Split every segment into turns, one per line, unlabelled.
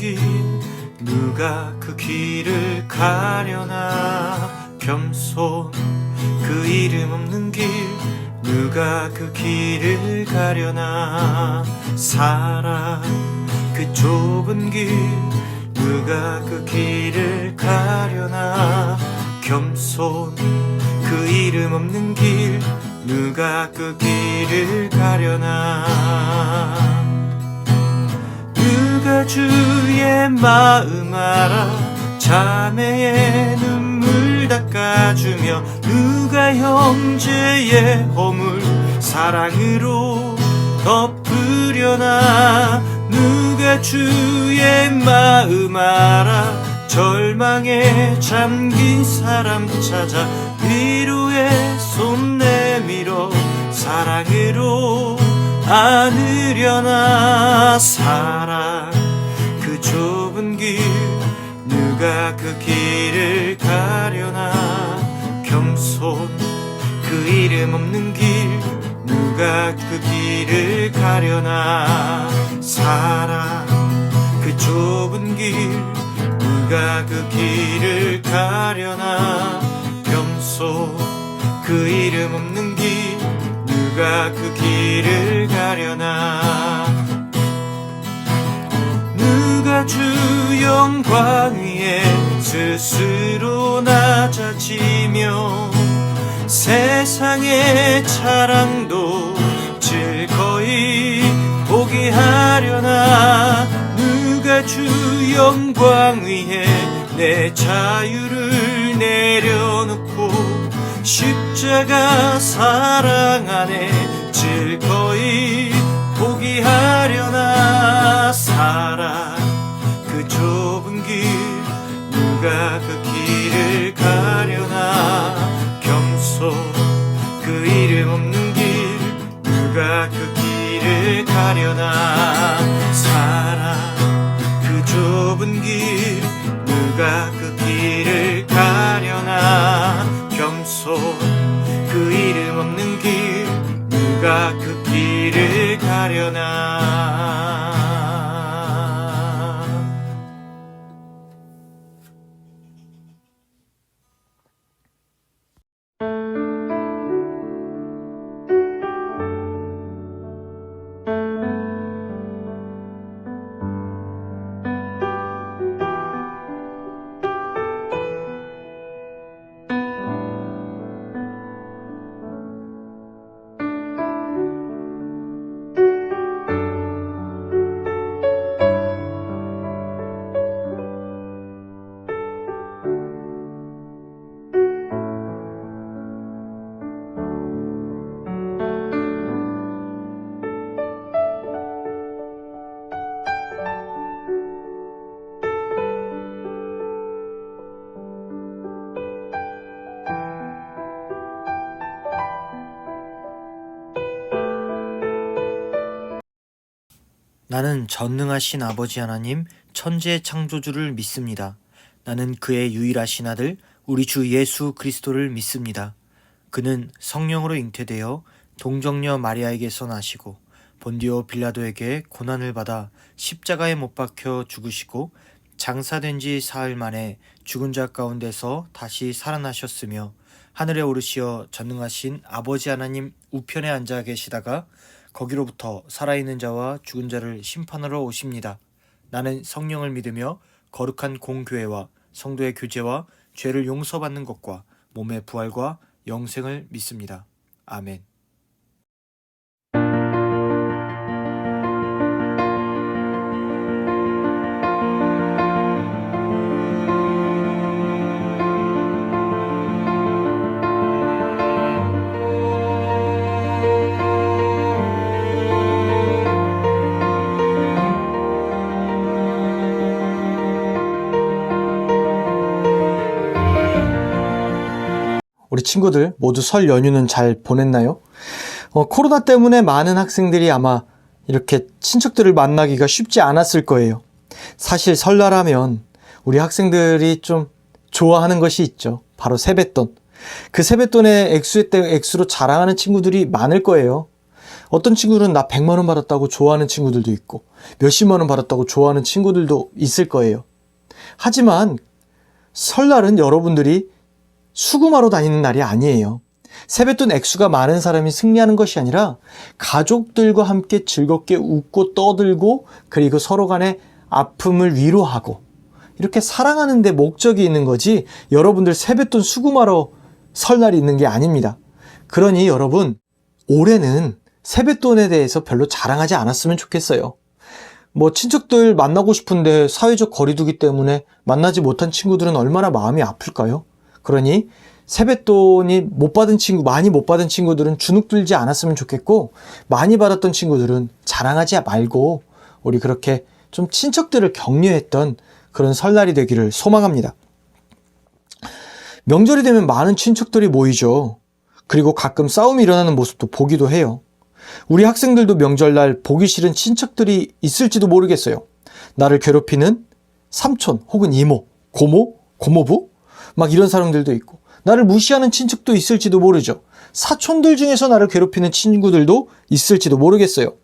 길 누가 그 길을 가려나. 겸손 그 이름 없는 길 누가 그 길을 가려나. 사랑 그 좁은 길 누가 그 길을 가려나. 겸손 그 이름 없는 길 누가 그 길을 가려나. 누가 주의 마음 알아 자매의 눈물 닦아주며. 누가 형제의 허물 사랑으로 덮으려나. 누가 주의 마음 알아 절망에 잠긴 사람 찾아 위로의 손 내밀어 사랑으로 안으려나. 사랑 그 좁은 길 누가 그 길을 가려나. 겸손 그 이름 없는 길 누가 그 길을 가려나. 사랑 그 좁은 길 누가 그 길을 가려나. 겸손 그 이름 없는 길 누가 그 길을 가려나. 누가 주 영광 위에 스스로 낮아지며 세상의 자랑도 즐거이 포기하려나. 누가 주 영광 위에 내 자유를 내려놓고 십자가 사랑 안에 즐거이 포기하려나. 사랑 그 좁은 길 누가 그 길을 가려나. 겸손 그 이름 없는 길 누가 그 길을 가려나. 사랑 그 좁은 길 누가 그 길을 가려나. 겸손 그 이름 없는 길 누가 그 길을 가려나.
나는 전능하신 아버지 하나님 천지의 창조주를 믿습니다. 나는 그의 유일하신 아들 우리 주 예수 그리스도를 믿습니다. 그는 성령으로 잉태되어 동정녀 마리아에게서 나시고 본디오 빌라도에게 고난을 받아 십자가에 못 박혀 죽으시고 장사된 지 사흘 만에 죽은 자 가운데서 다시 살아나셨으며 하늘에 오르시어 전능하신 아버지 하나님 우편에 앉아 계시다가 거기로부터 살아있는 자와 죽은 자를 심판하러 오십니다. 나는 성령을 믿으며 거룩한 공교회와 성도의 교제와 죄를 용서받는 것과 몸의 부활과 영생을 믿습니다. 아멘.
우리 친구들 모두 설 연휴는 잘 보냈나요? 코로나 때문에 많은 학생들이 아마 이렇게 친척들을 만나기가 쉽지 않았을 거예요. 사실 설날 하면 우리 학생들이 좀 좋아하는 것이 있죠. 바로 세뱃돈. 그 세뱃돈의 액수로 자랑하는 친구들이 많을 거예요. 어떤 친구들은 나 100만 원 받았다고 좋아하는 친구들도 있고 몇십만 원 받았다고 좋아하는 친구들도 있을 거예요. 하지만 설날은 여러분들이 수금하러 다니는 날이 아니에요. 세뱃돈 액수가 많은 사람이 승리하는 것이 아니라 가족들과 함께 즐겁게 웃고 떠들고 그리고 서로 간의 아픔을 위로하고 이렇게 사랑하는 데 목적이 있는 거지 여러분들 세뱃돈 수금하러 설날이 있는 게 아닙니다. 그러니 여러분 올해는 세뱃돈에 대해서 별로 자랑하지 않았으면 좋겠어요. 친척들 만나고 싶은데 사회적 거리두기 때문에 만나지 못한 친구들은 얼마나 마음이 아플까요? 그러니 세뱃돈이 많이 못 받은 친구들은 주눅 들지 않았으면 좋겠고, 많이 받았던 친구들은 자랑하지 말고 우리 그렇게 좀 친척들을 격려했던 그런 설날이 되기를 소망합니다. 명절이 되면 많은 친척들이 모이죠. 그리고 가끔 싸움이 일어나는 모습도 보기도 해요. 우리 학생들도 명절날 보기 싫은 친척들이 있을지도 모르겠어요. 나를 괴롭히는 삼촌 혹은 이모, 고모, 고모부 막 이런 사람들도 있고, 나를 무시하는 친척도 있을지도 모르죠. 사촌들 중에서 나를 괴롭히는 친구들도 있을지도 모르겠어요.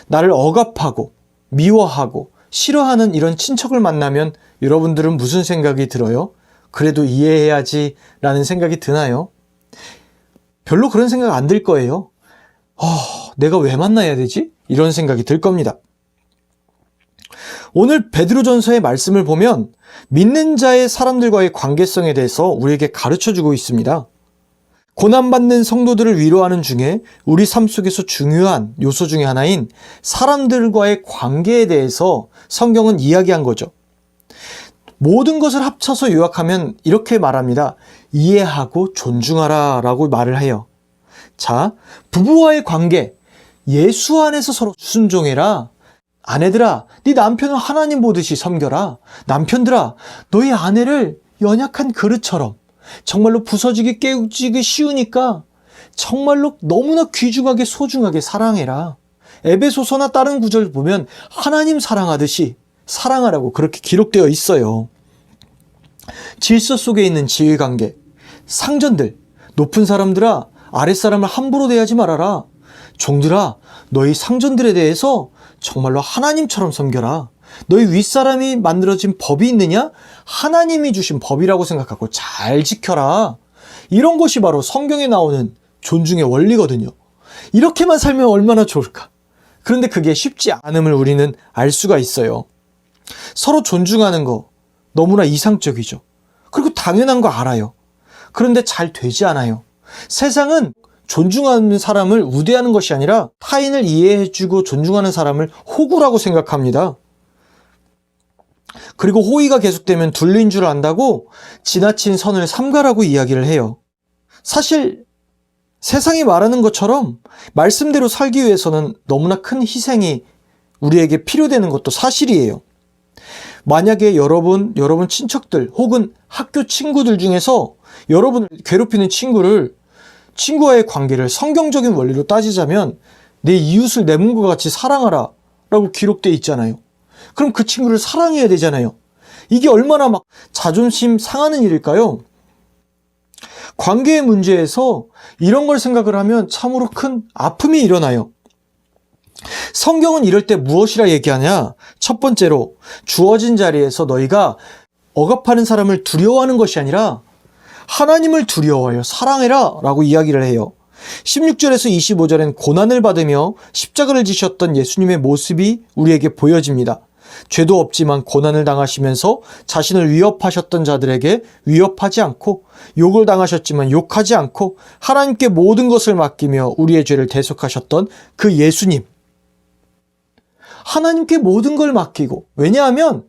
나를 억압하고 미워하고 싫어하는 이런 친척을 만나면 여러분들은 무슨 생각이 들어요? 그래도 이해해야지 라는 생각이 드나요? 별로 그런 생각 안 들 거예요. 내가 왜 만나야 되지? 이런 생각이 들 겁니다. 오늘 베드로전서의 말씀을 보면 믿는 자의 사람들과의 관계성에 대해서 우리에게 가르쳐주고 있습니다. 고난받는 성도들을 위로하는 중에 우리 삶 속에서 중요한 요소 중에 하나인 사람들과의 관계에 대해서 성경은 이야기한 거죠. 모든 것을 합쳐서 요약하면 이렇게 말합니다. 이해하고 존중하라 라고 말을 해요. 자, 부부와의 관계, 예수 안에서 서로 순종해라. 아내들아, 네 남편을 하나님 보듯이 섬겨라. 남편들아, 너희 아내를 연약한 그릇처럼 정말로 부서지기 깨우치기 쉬우니까 정말로 너무나 귀중하게 소중하게 사랑해라. 에베소서나 다른 구절 보면 하나님 사랑하듯이 사랑하라고 그렇게 기록되어 있어요. 질서 속에 있는 지위관계, 상전들, 높은 사람들아 아랫사람을 함부로 대하지 말아라. 종들아, 너희 상전들에 대해서 정말로 하나님처럼 섬겨라. 너희 윗사람이 만들어진 법이 있느냐? 하나님이 주신 법이라고 생각하고 잘 지켜라. 이런 것이 바로 성경에 나오는 존중의 원리거든요. 이렇게만 살면 얼마나 좋을까? 그런데 그게 쉽지 않음을 우리는 알 수가 있어요. 서로 존중하는 거 너무나 이상적이죠. 그리고 당연한 거 알아요. 그런데 잘 되지 않아요. 세상은 존중하는 사람을 우대하는 것이 아니라 타인을 이해해주고 존중하는 사람을 호구라고 생각합니다. 그리고 호의가 계속되면 둘린 줄 안다고 지나친 선을 삼가라고 이야기를 해요. 사실 세상이 말하는 것처럼 말씀대로 살기 위해서는 너무나 큰 희생이 우리에게 필요되는 것도 사실이에요. 만약에 여러분 친척들 혹은 학교 친구들 중에서 여러분을 괴롭히는 친구와의 관계를 성경적인 원리로 따지자면 내 이웃을 내 몸과 같이 사랑하라 라고 기록되어 있잖아요. 그럼 그 친구를 사랑해야 되잖아요. 이게 얼마나 막 자존심 상하는 일일까요? 관계의 문제에서 이런 걸 생각을 하면 참으로 큰 아픔이 일어나요. 성경은 이럴 때 무엇이라 얘기하냐? 첫 번째로 주어진 자리에서 너희가 억압하는 사람을 두려워하는 것이 아니라 하나님을 두려워하여 사랑해라 라고 이야기를 해요. 16절에서 25절엔 고난을 받으며 십자가를 지셨던 예수님의 모습이 우리에게 보여집니다. 죄도 없지만 고난을 당하시면서 자신을 위협하셨던 자들에게 위협하지 않고, 욕을 당하셨지만 욕하지 않고 하나님께 모든 것을 맡기며 우리의 죄를 대속하셨던 그 예수님. 하나님께 모든 걸 맡기고, 왜냐하면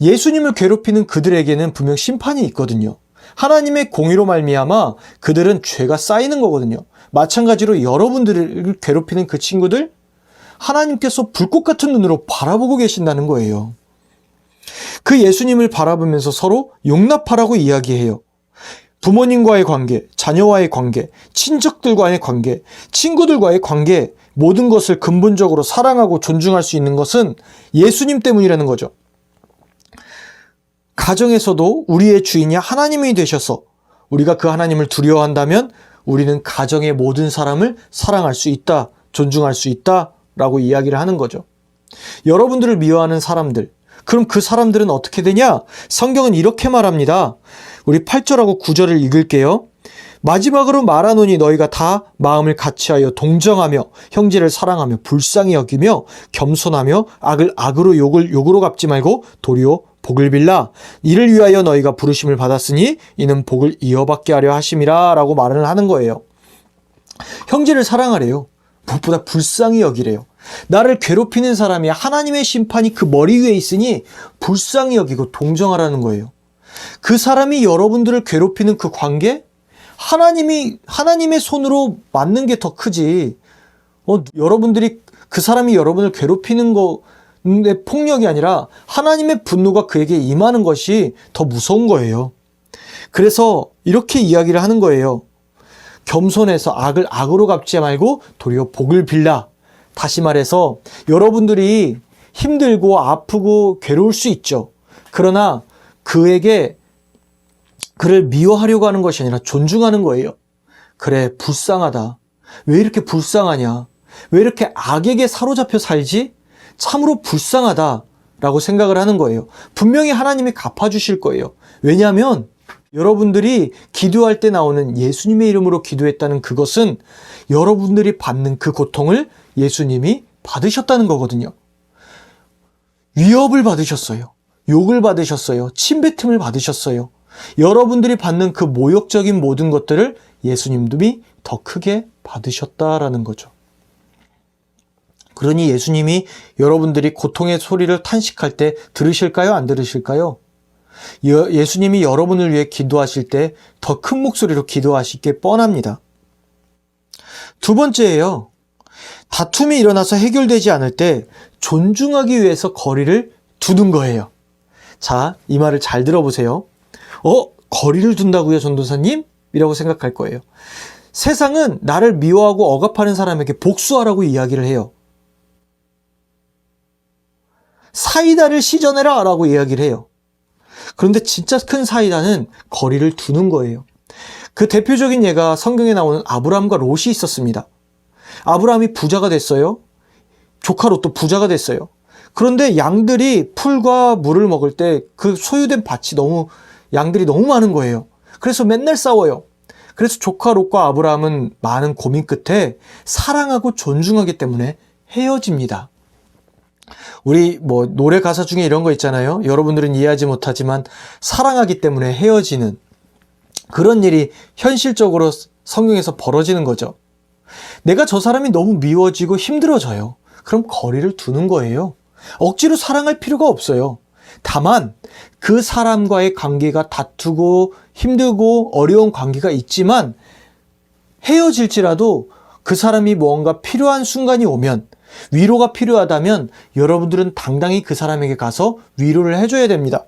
예수님을 괴롭히는 그들에게는 분명 심판이 있거든요. 하나님의 공의로 말미암아 그들은 죄가 쌓이는 거거든요. 마찬가지로 여러분들을 괴롭히는 그 친구들, 하나님께서 불꽃 같은 눈으로 바라보고 계신다는 거예요. 그 예수님을 바라보면서 서로 용납하라고 이야기해요. 부모님과의 관계, 자녀와의 관계, 친척들과의 관계, 친구들과의 관계, 모든 것을 근본적으로 사랑하고 존중할 수 있는 것은 예수님 때문이라는 거죠. 가정에서도 우리의 주인이 하나님이 되셔서 우리가 그 하나님을 두려워한다면 우리는 가정의 모든 사람을 사랑할 수 있다, 존중할 수 있다라고 이야기를 하는 거죠. 여러분들을 미워하는 사람들, 그럼 그 사람들은 어떻게 되냐? 성경은 이렇게 말합니다. 우리 8절하고 9절을 읽을게요. 마지막으로 말하노니 너희가 다 마음을 같이하여 동정하며 형제를 사랑하며 불쌍히 여기며 겸손하며 악을 악으로 욕을 욕으로 갚지 말고 도리어 복을 빌라. 이를 위하여 너희가 부르심을 받았으니 이는 복을 이어받게 하려 하심이라 라고 말을 하는 거예요. 형제를 사랑하래요. 무엇보다 불쌍히 여기래요. 나를 괴롭히는 사람이 하나님의 심판이 그 머리 위에 있으니 불쌍히 여기고 동정하라는 거예요. 그 사람이 여러분들을 괴롭히는 그 관계, 하나님의 손으로 맞는 게 더 크지. 여러분들이 그 사람이 여러분을 괴롭히는 거의 폭력이 아니라 하나님의 분노가 그에게 임하는 것이 더 무서운 거예요. 그래서 이렇게 이야기를 하는 거예요. 겸손해서 악을 악으로 갚지 말고 도리어 복을 빌라. 다시 말해서 여러분들이 힘들고 아프고 괴로울 수 있죠. 그러나 그를 미워하려고 하는 것이 아니라 존중하는 거예요. 그래, 불쌍하다. 왜 이렇게 불쌍하냐? 왜 이렇게 악에게 사로잡혀 살지? 참으로 불쌍하다라고 생각을 하는 거예요. 분명히 하나님이 갚아주실 거예요. 왜냐하면 여러분들이 기도할 때 나오는 예수님의 이름으로 기도했다는 그것은 여러분들이 받는 그 고통을 예수님이 받으셨다는 거거든요. 위협을 받으셨어요. 욕을 받으셨어요. 침뱉음을 받으셨어요. 여러분들이 받는 그 모욕적인 모든 것들을 예수님이 더 크게 받으셨다라는 거죠. 그러니 예수님이 여러분들이 고통의 소리를 탄식할 때 들으실까요? 안 들으실까요? 예수님이 여러분을 위해 기도하실 때 더 큰 목소리로 기도하실 게 뻔합니다. 두 번째예요. 다툼이 일어나서 해결되지 않을 때 존중하기 위해서 거리를 두는 거예요. 자, 이 말을 잘 들어보세요. 거리를 둔다고요, 전도사님? 이라고 생각할 거예요. 세상은 나를 미워하고 억압하는 사람에게 복수하라고 이야기를 해요. 사이다를 시전해라 라고 이야기를 해요. 그런데 진짜 큰 사이다는 거리를 두는 거예요. 그 대표적인 예가 성경에 나오는 아브라함과 롯이 있었습니다. 아브라함이 부자가 됐어요. 조카 롯도 부자가 됐어요. 그런데 양들이 풀과 물을 먹을 때 그 소유된 밭이 양들이 너무 많은 거예요. 그래서 맨날 싸워요. 그래서 조카 롯과 아브라함은 많은 고민 끝에 사랑하고 존중하기 때문에 헤어집니다. 우리 노래 가사 중에 이런 거 있잖아요. 여러분들은 이해하지 못하지만 사랑하기 때문에 헤어지는 그런 일이 현실적으로 성경에서 벌어지는 거죠. 내가 저 사람이 너무 미워지고 힘들어져요. 그럼 거리를 두는 거예요. 억지로 사랑할 필요가 없어요. 다만 그 사람과의 관계가 다투고 힘들고 어려운 관계가 있지만 헤어질지라도 그 사람이 뭔가 필요한 순간이 오면, 위로가 필요하다면 여러분들은 당당히 그 사람에게 가서 위로를 해줘야 됩니다.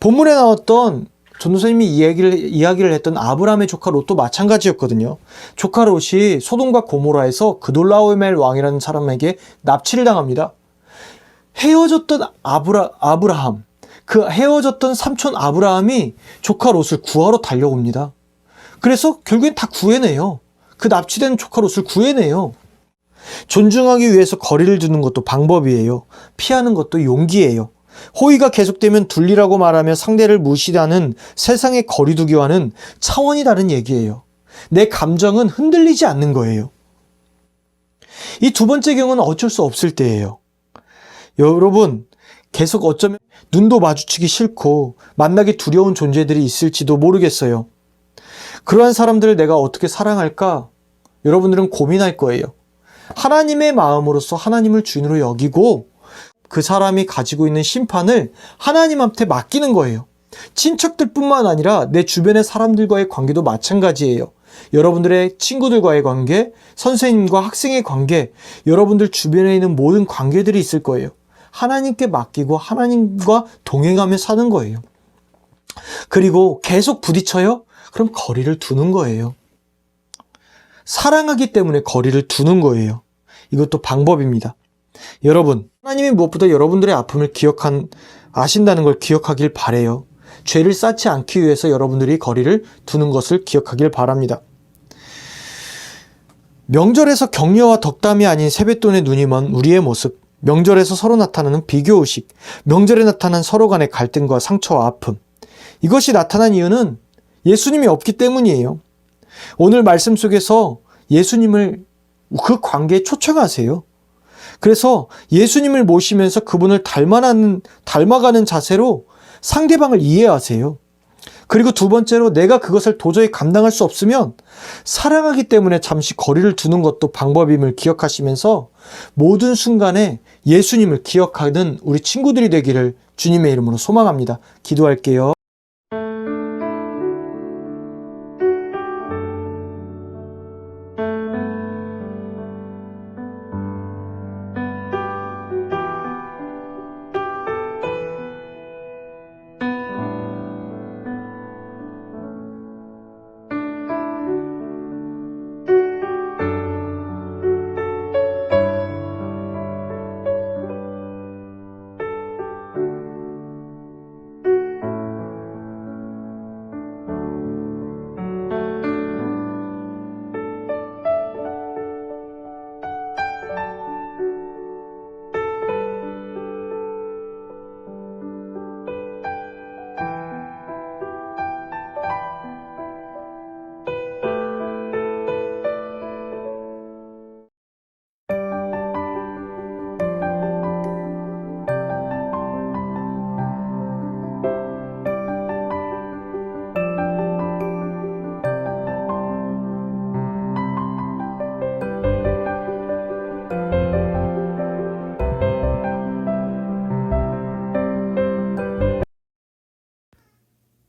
본문에 나왔던 전도사님이 이야기를 했던 아브라함의 조카 롯도 마찬가지였거든요. 조카 롯이 소돔과 고모라에서 그돌라오멜 왕이라는 사람에게 납치를 당합니다. 헤어졌던 아브라함, 그 헤어졌던 삼촌 아브라함이 조카 롯을 구하러 달려옵니다. 그래서 결국엔 다 구해내요. 그 납치된 조카 롯을 구해내요. 존중하기 위해서 거리를 두는 것도 방법이에요. 피하는 것도 용기예요. 호의가 계속되면 둘리라고 말하며 상대를 무시하는 세상의 거리두기와는 차원이 다른 얘기예요. 내 감정은 흔들리지 않는 거예요. 이 두 번째 경우는 어쩔 수 없을 때예요. 여러분, 계속 어쩌면 눈도 마주치기 싫고 만나기 두려운 존재들이 있을지도 모르겠어요. 그러한 사람들을 내가 어떻게 사랑할까? 여러분들은 고민할 거예요. 하나님의 마음으로서 하나님을 주인으로 여기고 그 사람이 가지고 있는 심판을 하나님한테 맡기는 거예요. 친척들뿐만 아니라 내 주변의 사람들과의 관계도 마찬가지예요. 여러분들의 친구들과의 관계, 선생님과 학생의 관계, 여러분들 주변에 있는 모든 관계들이 있을 거예요. 하나님께 맡기고 하나님과 동행하며 사는 거예요. 그리고 계속 부딪혀요? 그럼 거리를 두는 거예요. 사랑하기 때문에 거리를 두는 거예요. 이것도 방법입니다. 여러분, 하나님이 무엇보다 여러분들의 아픔을 아신다는 걸 기억하길 바래요. 죄를 쌓지 않기 위해서 여러분들이 거리를 두는 것을 기억하길 바랍니다. 명절에서 격려와 덕담이 아닌 세뱃돈에 눈이 먼 우리의 모습, 명절에서 서로 나타나는 비교의식, 명절에 나타난 서로 간의 갈등과 상처와 아픔, 이것이 나타난 이유는 예수님이 없기 때문이에요. 오늘 말씀 속에서 예수님을 그 관계에 초청하세요. 그래서 예수님을 모시면서 그분을 닮아가는 자세로 상대방을 이해하세요. 그리고 두 번째로 내가 그것을 도저히 감당할 수 없으면 사랑하기 때문에 잠시 거리를 두는 것도 방법임을 기억하시면서 모든 순간에 예수님을 기억하는 우리 친구들이 되기를 주님의 이름으로 소망합니다. 기도할게요.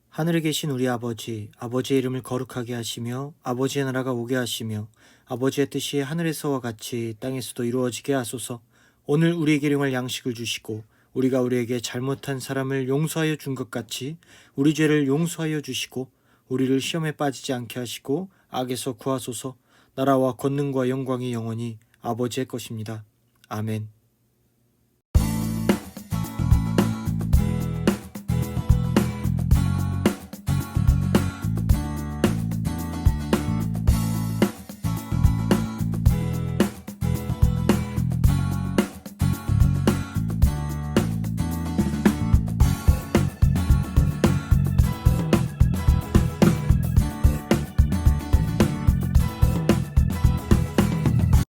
하늘에 계신 우리 아버지, 아버지의 이름을 거룩하게 하시며 아버지의 나라가 오게 하시며 아버지의 뜻이 하늘에서와 같이 땅에서도 이루어지게 하소서. 오늘 우리에게 일용할 양식을 주시고 우리가 우리에게 잘못한 사람을 용서하여 준 것 같이 우리 죄를 용서하여 주시고 우리를 시험에 빠지지 않게 하시고 악에서 구하소서. 나라와 권능과 영광이 영원히 아버지의 것입니다. 아멘.